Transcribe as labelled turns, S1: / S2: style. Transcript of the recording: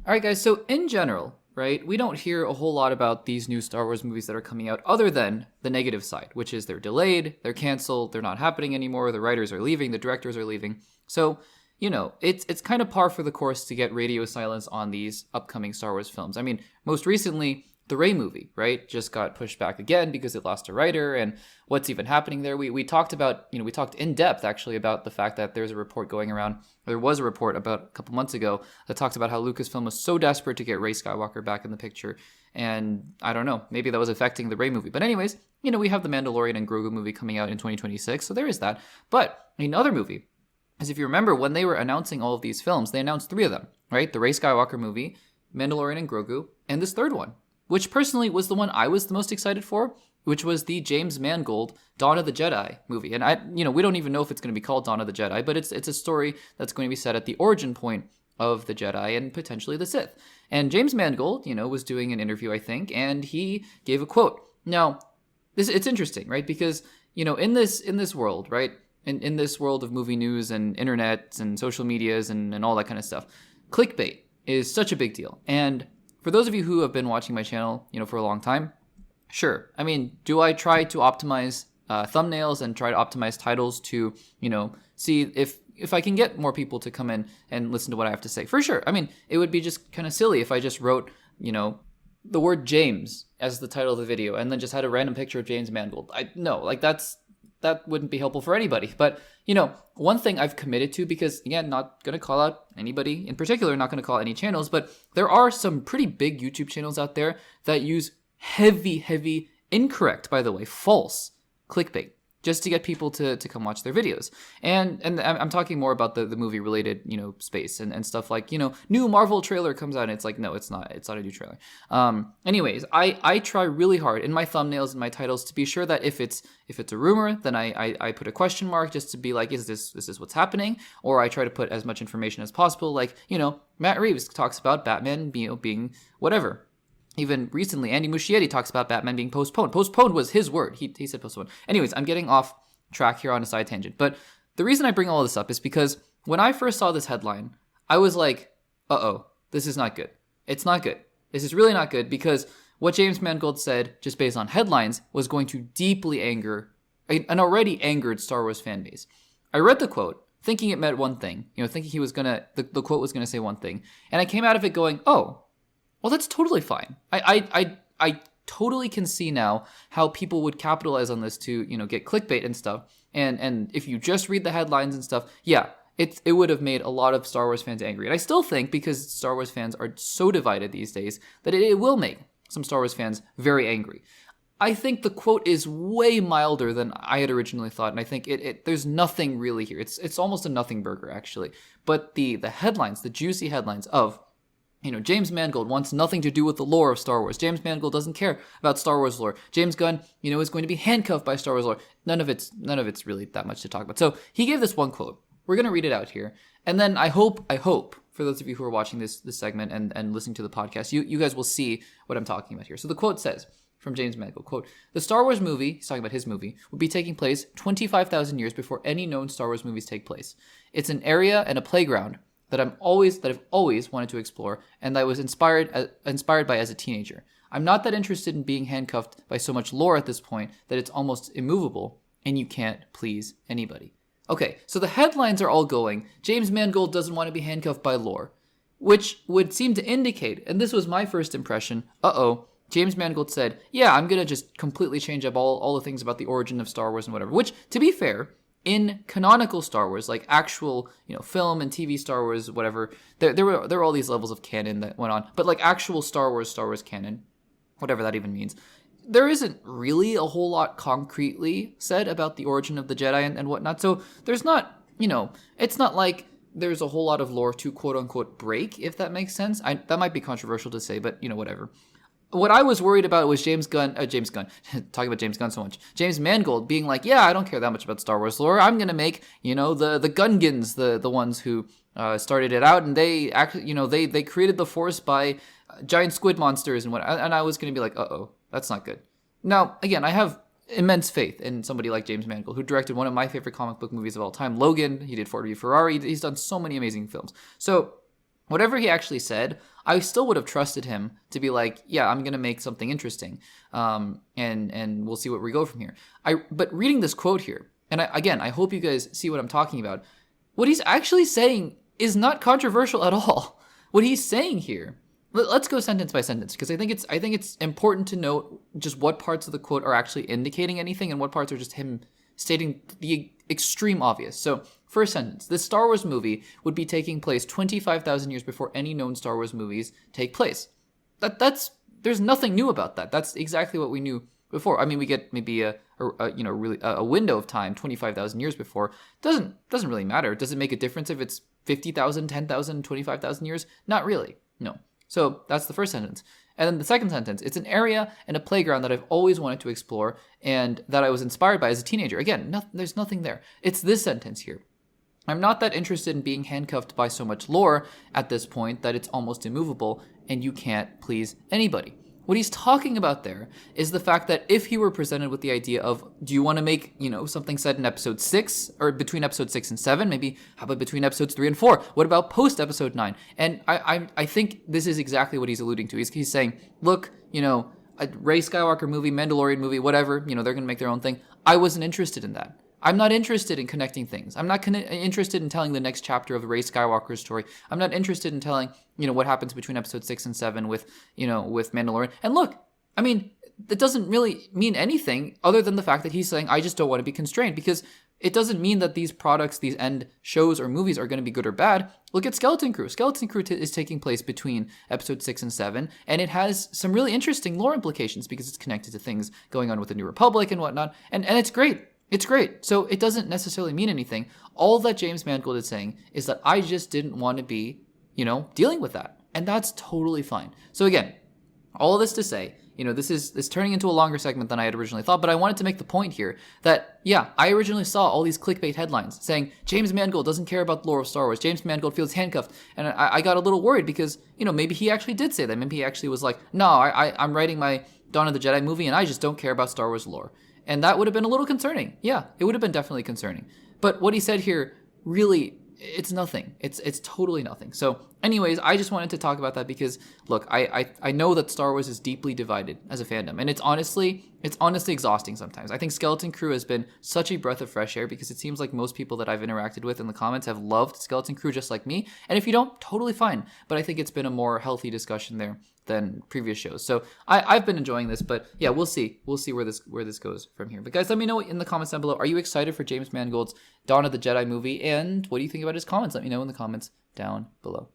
S1: All right, guys. So in general, right, we don't hear a whole lot about these new Star Wars movies that are coming out other than the negative side, which is they're delayed, they're canceled, they're not happening anymore, the writers are leaving, the directors are leaving. So, you know, it's kind of par for the course to get radio silence on these upcoming Star Wars films. I mean, most recently, the Rey movie, right, just got pushed back again because it lost a writer, and what's even happening there. We talked about, we talked in depth actually about the fact that there's a report going around, there was a report about a couple months ago that talks about how Lucasfilm was so desperate to get Rey Skywalker back in the picture, and I don't know, maybe that was affecting the Rey movie. But anyways, we have the Mandalorian and Grogu movie coming out in 2026, so there is that. But another movie, as if you remember, when they were announcing all of these films, they announced 3 of them, right? The Rey Skywalker movie, Mandalorian and Grogu, and this third one, which personally was the one I was the most excited for, which was the James Mangold Dawn of the Jedi movie. And we don't even know if it's going to be called Dawn of the Jedi, but it's a story that's going to be set at the origin point of the Jedi and potentially the Sith. And James Mangold, was doing an interview, I think, and he gave a quote. Now, it's interesting, right? Because, in this world, right? In this world of movie news and internet and social medias and all that kind of stuff, clickbait is such a big deal. And for those of you who have been watching my channel, for a long time, sure. I mean, do I try to optimize thumbnails and try to optimize titles to, see if I can get more people to come in and listen to what I have to say? For sure. I mean, it would be just kind of silly if I just wrote, the word James as the title of the video and then just had a random picture of James Mangold. That wouldn't be helpful for anybody. But, one thing I've committed to, because, again, not going to call out anybody in particular, not going to call out any channels, but there are some pretty big YouTube channels out there that use heavy, incorrect, by the way, false clickbait, just to get people to come watch their videos. And I'm talking more about the movie related, space and stuff like, new Marvel trailer comes out and it's like, no, it's not a new trailer. Anyways, I try really hard in my thumbnails and my titles to be sure that if it's a rumor, then I put a question mark just to be like, is this what's happening? Or I try to put as much information as possible. Like, Matt Reeves talks about Batman being whatever. Even recently, Andy Muschietti talks about Batman being postponed. Postponed was his word. He said postponed. Anyways, I'm getting off track here on a side tangent. But the reason I bring all this up is because when I first saw this headline, I was like, uh-oh, this is not good. It's not good. This is really not good, because what James Mangold said, just based on headlines, was going to deeply anger an already angered Star Wars fan base. I read the quote, thinking it meant one thing. Thinking the quote was gonna say one thing. And I came out of it going, oh, well, that's totally fine. I totally can see now how people would capitalize on this to, get clickbait and stuff. And if you just read the headlines and stuff, yeah, it would have made a lot of Star Wars fans angry. And I still think, because Star Wars fans are so divided these days, that it will make some Star Wars fans very angry. I think the quote is way milder than I had originally thought, and I think there's nothing really here. It's almost a nothing burger, actually. But the headlines, the juicy headlines of, James Mangold wants nothing to do with the lore of Star Wars. James Mangold doesn't care about Star Wars lore. James Gunn, is going to be handcuffed by Star Wars lore. None of it's really that much to talk about. So he gave this one quote. We're going to read it out here. And then I hope, for those of you who are watching this segment and listening to the podcast, you guys will see what I'm talking about here. So the quote says, from James Mangold, quote, "The Star Wars movie," he's talking about his movie, "would be taking place 25,000 years before any known Star Wars movies take place. It's an area and a playground that I've always wanted to explore, and that I was inspired by as a teenager. I'm not that interested in being handcuffed by so much lore at this point that it's almost immovable, and you can't please anybody." Okay, so the headlines are all going, James Mangold doesn't want to be handcuffed by lore, which would seem to indicate, and this was my first impression, James Mangold said, yeah, I'm going to just completely change up all the things about the origin of Star Wars and whatever, which, to be fair, in canonical Star Wars, like actual, film and TV Star Wars, whatever, there were all these levels of canon that went on. But like actual Star Wars canon, whatever that even means, there isn't really a whole lot concretely said about the origin of the Jedi and whatnot. So there's not, it's not like there's a whole lot of lore to quote unquote break, if that makes sense. That might be controversial to say, but whatever. What I was worried about was James Gunn, talking about James Gunn so much, James Mangold being like, yeah, I don't care that much about Star Wars lore. I'm going to make, the Gungans, the ones who started it out, and they actually, they created the Force by giant squid monsters and and I was going to be like, uh-oh, that's not good. Now, again, I have immense faith in somebody like James Mangold, who directed one of my favorite comic book movies of all time, Logan. He did Ford v Ferrari. He's done so many amazing films. So whatever he actually said, I still would have trusted him to be like, yeah, I'm going to make something interesting. And we'll see where we go from here. But reading this quote here, and I hope you guys see what I'm talking about. What he's actually saying is not controversial at all. What he's saying here, let's go sentence by sentence, because I think it's important to note just what parts of the quote are actually indicating anything and what parts are just him stating the extreme obvious. So, first sentence, this Star Wars movie would be taking place 25,000 years before any known Star Wars movies take place. There's nothing new about that. That's exactly what we knew before. I mean, we get maybe a window of time 25,000 years before. Doesn't really matter. Does it make a difference if it's 50,000, 10,000, 25,000 years? Not really. No. So that's the first sentence. And then the second sentence, it's an area and a playground that I've always wanted to explore and that I was inspired by as a teenager. Again, there's nothing there. It's this sentence here. I'm not that interested in being handcuffed by so much lore at this point that it's almost immovable and you can't please anybody. What he's talking about there is the fact that if he were presented with the idea of, do you want to make, something set in episode 6 or between episode 6 and 7, maybe how about between episodes 3 and 4? What about post episode 9? And I think this is exactly what he's alluding to. He's saying, look, a Rey Skywalker movie, Mandalorian movie, whatever, they're going to make their own thing. I wasn't interested in that. I'm not interested in connecting things. I'm not interested in telling the next chapter of Rey Skywalker's story. I'm not interested in telling, what happens between episode 6 and 7 with Mandalorian. And look, I mean, that doesn't really mean anything other than the fact that he's saying, I just don't want to be constrained, because it doesn't mean that these products, these end shows or movies are going to be good or bad. Look at Skeleton Crew. Skeleton Crew is taking place between episode 6 and 7, and it has some really interesting lore implications because it's connected to things going on with the New Republic and whatnot, and it's great. It's great. So it doesn't necessarily mean anything. All that James Mangold is saying is that I just didn't want to be, dealing with that. And that's totally fine. So again, all of this to say, this is turning into a longer segment than I had originally thought, but I wanted to make the point here that, yeah, I originally saw all these clickbait headlines saying James Mangold doesn't care about the lore of Star Wars. James Mangold feels handcuffed. And I got a little worried because, maybe he actually did say that. Maybe he actually was like, no, I'm writing my Dawn of the Jedi movie and I just don't care about Star Wars lore. And that would have been a little concerning. Yeah, it would have been definitely concerning. But what he said here, really, it's nothing. It's totally nothing. So anyways, I just wanted to talk about that because, look, I know that Star Wars is deeply divided as a fandom. And it's honestly exhausting sometimes. I think Skeleton Crew has been such a breath of fresh air because it seems like most people that I've interacted with in the comments have loved Skeleton Crew just like me. And if you don't, totally fine. But I think it's been a more healthy discussion there than previous shows. So I've been enjoying this, but yeah, we'll see. We'll see where this goes from here. But guys, let me know in the comments down below. Are you excited for James Mangold's Dawn of the Jedi movie? And what do you think about his comments? Let me know in the comments down below.